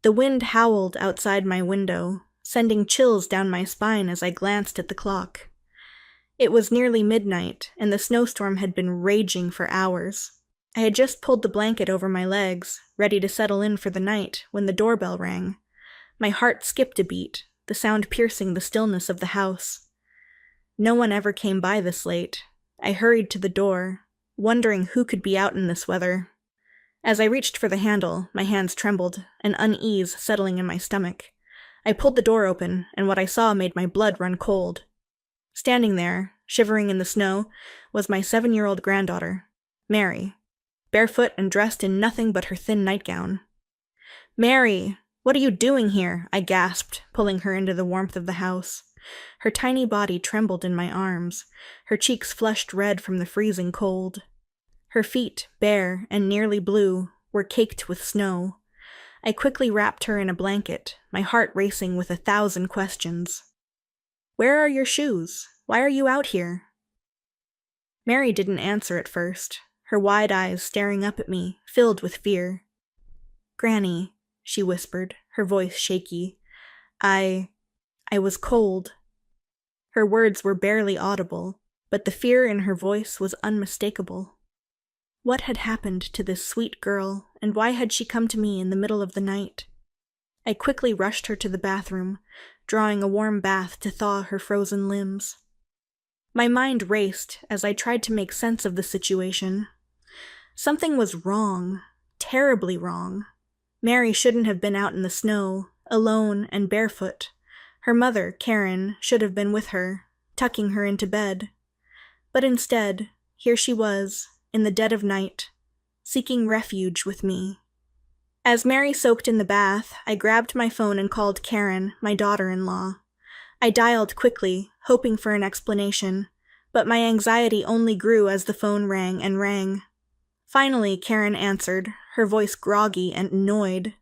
The wind howled outside my window, sending chills down my spine as I glanced at the clock. It was nearly midnight, and the snowstorm had been raging for hours. I had just pulled the blanket over my legs, ready to settle in for the night, when the doorbell rang. My heart skipped a beat, the sound piercing the stillness of the house. No one ever came by this late. I hurried to the door, wondering who could be out in this weather. As I reached for the handle, my hands trembled, an unease settling in my stomach. I pulled the door open, and what I saw made my blood run cold. Standing there, shivering in the snow, was my 7-year-old granddaughter, Mary, barefoot and dressed in nothing but her thin nightgown. "Mary, what are you doing here?" I gasped, pulling her into the warmth of the house. Her tiny body trembled in my arms, her cheeks flushed red from the freezing cold. Her feet, bare and nearly blue, were caked with snow. I quickly wrapped her in a blanket, my heart racing with 1,000 questions. "Where are your shoes? Why are you out here?" Mary didn't answer at first, her wide eyes staring up at me, filled with fear. "Granny," she whispered, her voice shaky. I was cold." Her words were barely audible, but the fear in her voice was unmistakable. What had happened to this sweet girl, and why had she come to me in the middle of the night? I quickly rushed her to the bathroom, drawing a warm bath to thaw her frozen limbs. My mind raced as I tried to make sense of the situation. Something was wrong, terribly wrong. Mary shouldn't have been out in the snow, alone and barefoot. Her mother, Karen, should have been with her, tucking her into bed. But instead, here she was, in the dead of night, seeking refuge with me. As Mary soaked in the bath, I grabbed my phone and called Karen, my daughter-in-law. I dialed quickly, hoping for an explanation, but my anxiety only grew as the phone rang and rang. Finally, Karen answered, her voice groggy and annoyed.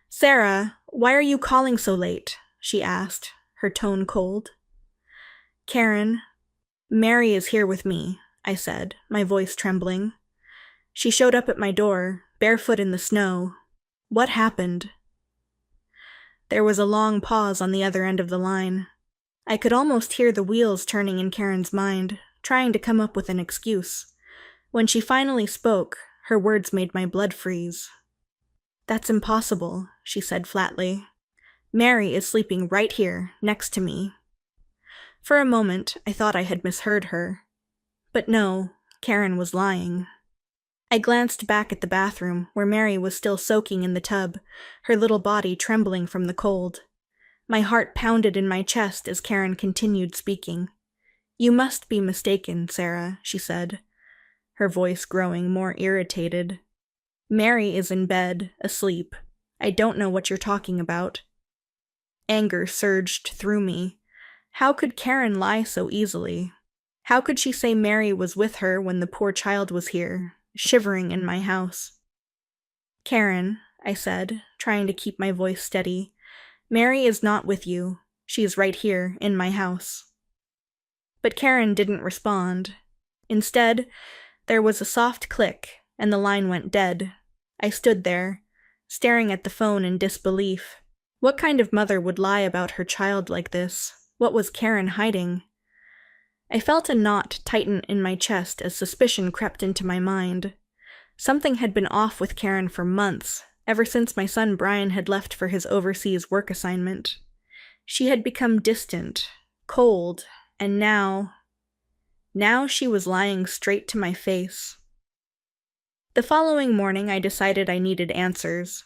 "Sarah, why are you calling so late?" she asked, her tone cold. "Karen, Mary is here with me," I said, my voice trembling. "She showed up at my door, barefoot in the snow. What happened?" There was a long pause on the other end of the line. I could almost hear the wheels turning in Karen's mind, trying to come up with an excuse. When she finally spoke, her words made my blood freeze. "That's impossible," she said flatly. "Mary is sleeping right here, next to me." For a moment, I thought I had misheard her. But no, Karen was lying. I glanced back at the bathroom, where Mary was still soaking in the tub, her little body trembling from the cold. My heart pounded in my chest as Karen continued speaking. "You must be mistaken, Sarah," she said, her voice growing more irritated. "Mary is in bed, asleep. I don't know what you're talking about." Anger surged through me. How could Karen lie so easily? How could she say Mary was with her when the poor child was here, shivering in my house? "Karen," I said, trying to keep my voice steady, "Mary is not with you. She is right here, in my house." But Karen didn't respond. Instead, there was a soft click, and the line went dead. I stood there, staring at the phone in disbelief. What kind of mother would lie about her child like this? What was Karen hiding? I felt a knot tighten in my chest as suspicion crept into my mind. Something had been off with Karen for months, ever since my son Brian had left for his overseas work assignment. She had become distant, cold, and now she was lying straight to my face. The following morning I decided I needed answers.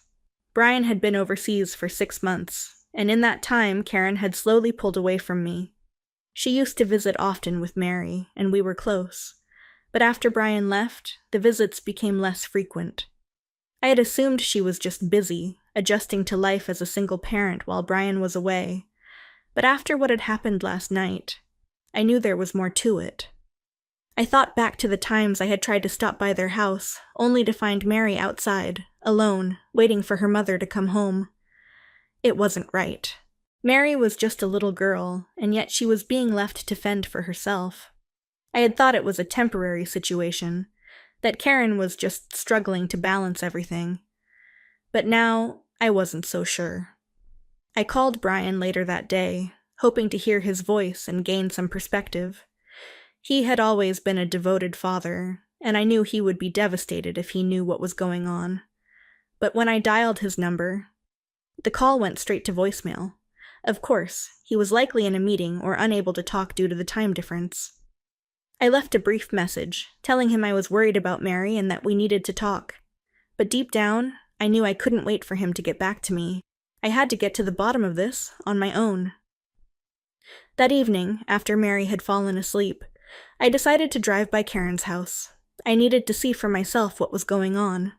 Brian had been overseas for 6 months, and in that time Karen had slowly pulled away from me. She used to visit often with Mary, and we were close. But after Brian left, the visits became less frequent. I had assumed she was just busy, adjusting to life as a single parent while Brian was away. But after what had happened last night, I knew there was more to it. I thought back to the times I had tried to stop by their house, only to find Mary outside, alone, waiting for her mother to come home. It wasn't right. Mary was just a little girl, and yet she was being left to fend for herself. I had thought it was a temporary situation, that Karen was just struggling to balance everything. But now, I wasn't so sure. I called Brian later that day, hoping to hear his voice and gain some perspective. He had always been a devoted father, and I knew he would be devastated if he knew what was going on. But when I dialed his number, the call went straight to voicemail. Of course, he was likely in a meeting or unable to talk due to the time difference. I left a brief message, telling him I was worried about Mary and that we needed to talk. But deep down, I knew I couldn't wait for him to get back to me. I had to get to the bottom of this on my own. That evening, after Mary had fallen asleep, I decided to drive by Karen's house. I needed to see for myself what was going on.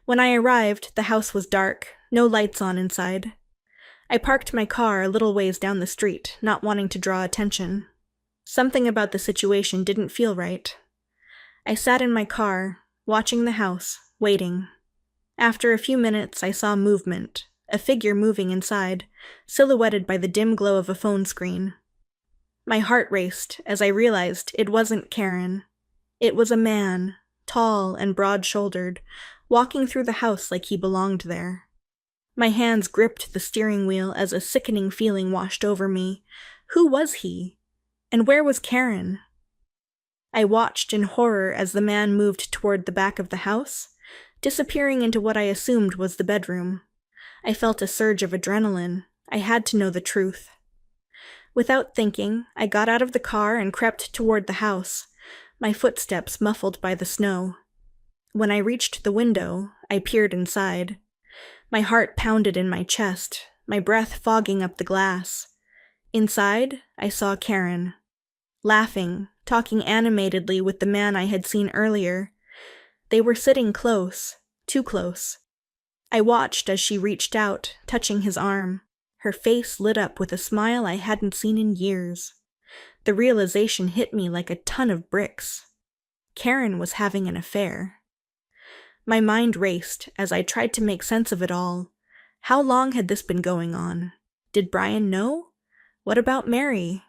When I arrived, the house was dark, no lights on inside. I parked my car a little ways down the street, not wanting to draw attention. Something about the situation didn't feel right. I sat in my car, watching the house, waiting. After a few minutes, I saw movement, a figure moving inside, silhouetted by the dim glow of a phone screen. My heart raced as I realized it wasn't Karen. It was a man, tall and broad-shouldered, walking through the house like he belonged there. My hands gripped the steering wheel as a sickening feeling washed over me. Who was he? And where was Karen? I watched in horror as the man moved toward the back of the house, disappearing into what I assumed was the bedroom. I felt a surge of adrenaline. I had to know the truth. Without thinking, I got out of the car and crept toward the house, my footsteps muffled by the snow. When I reached the window, I peered inside. My heart pounded in my chest, my breath fogging up the glass. Inside, I saw Karen, laughing, talking animatedly with the man I had seen earlier. They were sitting close, too close. I watched as she reached out, touching his arm. Her face lit up with a smile I hadn't seen in years. The realization hit me like a ton of bricks. Karen was having an affair. My mind raced as I tried to make sense of it all. How long had this been going on? Did Brian know? What about Mary?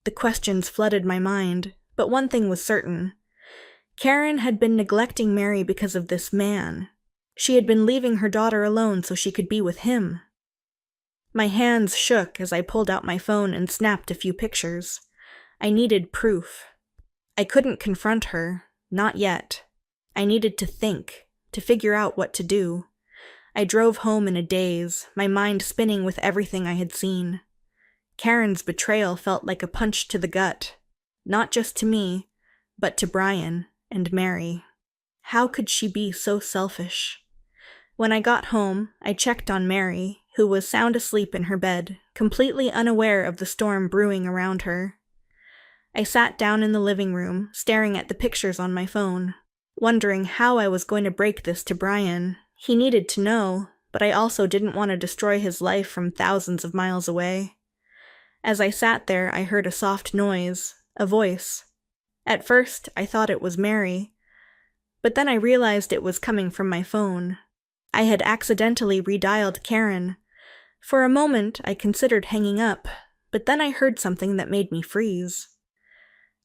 The questions flooded my mind, but one thing was certain. Karen had been neglecting Mary because of this man. She had been leaving her daughter alone so she could be with him. My hands shook as I pulled out my phone and snapped a few pictures. I needed proof. I couldn't confront her, not yet. I needed to think, to figure out what to do. I drove home in a daze, my mind spinning with everything I had seen. Karen's betrayal felt like a punch to the gut, not just to me, but to Brian and Mary. How could she be so selfish? When I got home, I checked on Mary, who was sound asleep in her bed, completely unaware of the storm brewing around her. I sat down in the living room, staring at the pictures on my phone, wondering how I was going to break this to Brian. He needed to know, but I also didn't want to destroy his life from thousands of miles away. As I sat there, I heard a soft noise, a voice. At first, I thought it was Mary, but then I realized it was coming from my phone. I had accidentally redialed Karen. For a moment, I considered hanging up, but then I heard something that made me freeze.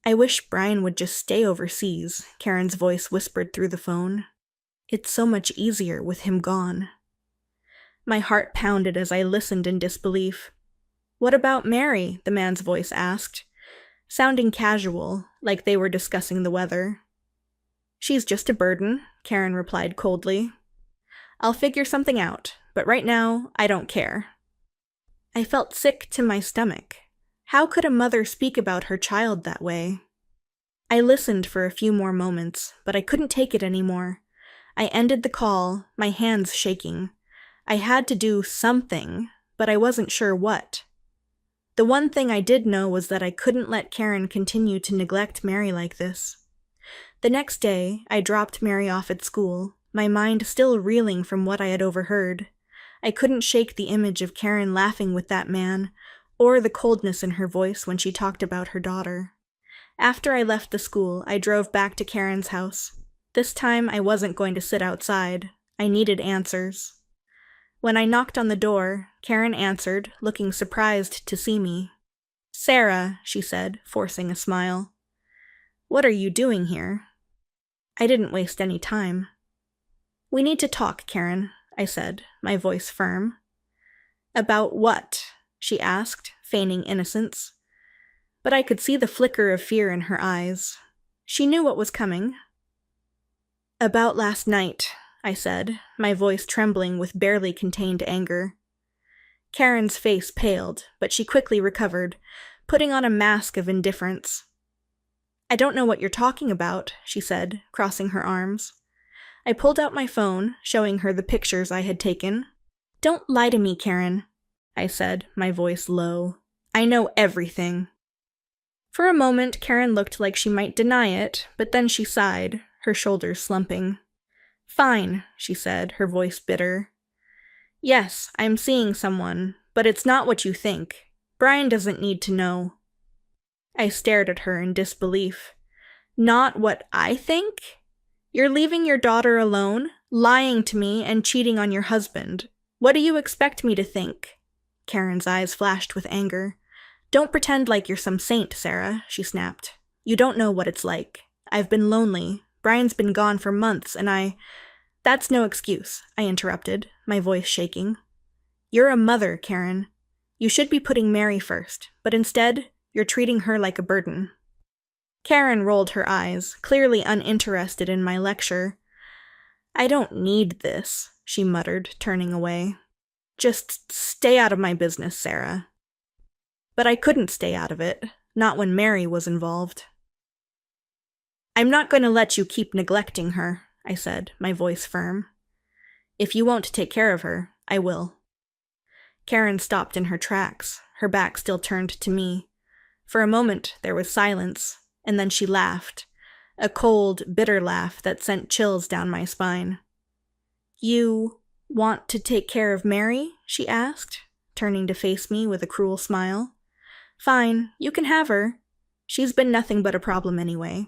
"I wish Brian would just stay overseas," Karen's voice whispered through the phone. "It's so much easier with him gone." My heart pounded as I listened in disbelief. "What about Mary?" the man's voice asked, sounding casual, like they were discussing the weather. "She's just a burden," Karen replied coldly. "I'll figure something out, but right now, I don't care." I felt sick to my stomach. How could a mother speak about her child that way? I listened for a few more moments, but I couldn't take it anymore. I ended the call, my hands shaking. I had to do something, but I wasn't sure what. The one thing I did know was that I couldn't let Karen continue to neglect Mary like this. The next day, I dropped Mary off at school, my mind still reeling from what I had overheard. I couldn't shake the image of Karen laughing with that man, or the coldness in her voice when she talked about her daughter. After I left the school, I drove back to Karen's house. This time, I wasn't going to sit outside. I needed answers. When I knocked on the door, Karen answered, looking surprised to see me. "Sarah," she said, forcing a smile. "What are you doing here?" I didn't waste any time. "We need to talk, Karen. I said, my voice firm. About what? She asked, feigning innocence. But I could see the flicker of fear in her eyes. She knew what was coming. About last night, I said, my voice trembling with barely contained anger. Karen's face paled, but she quickly recovered, putting on a mask of indifference. I don't know what you're talking about, she said, crossing her arms. I pulled out my phone, showing her the pictures I had taken. Don't lie to me, Karen, I said, my voice low. I know everything. For a moment, Karen looked like she might deny it, but then she sighed, her shoulders slumping. Fine, she said, her voice bitter. Yes, I'm seeing someone, but it's not what you think. Brian doesn't need to know. I stared at her in disbelief. Not what I think? You're leaving your daughter alone, lying to me, and cheating on your husband. What do you expect me to think? Karen's eyes flashed with anger. Don't pretend like you're some saint, Sarah, she snapped. You don't know what it's like. I've been lonely. Brian's been gone for months, and That's no excuse, I interrupted, my voice shaking. You're a mother, Karen. You should be putting Mary first, but instead, you're treating her like a burden. Karen rolled her eyes, clearly uninterested in my lecture. I don't need this, she muttered, turning away. Just stay out of my business, Sarah. But I couldn't stay out of it, not when Mary was involved. I'm not going to let you keep neglecting her, I said, my voice firm. If you won't take care of her, I will. Karen stopped in her tracks, her back still turned to me. For a moment, there was silence, and then she laughed, a cold, bitter laugh that sent chills down my spine. You want to take care of Mary? She asked, turning to face me with a cruel smile. Fine, you can have her. She's been nothing but a problem anyway.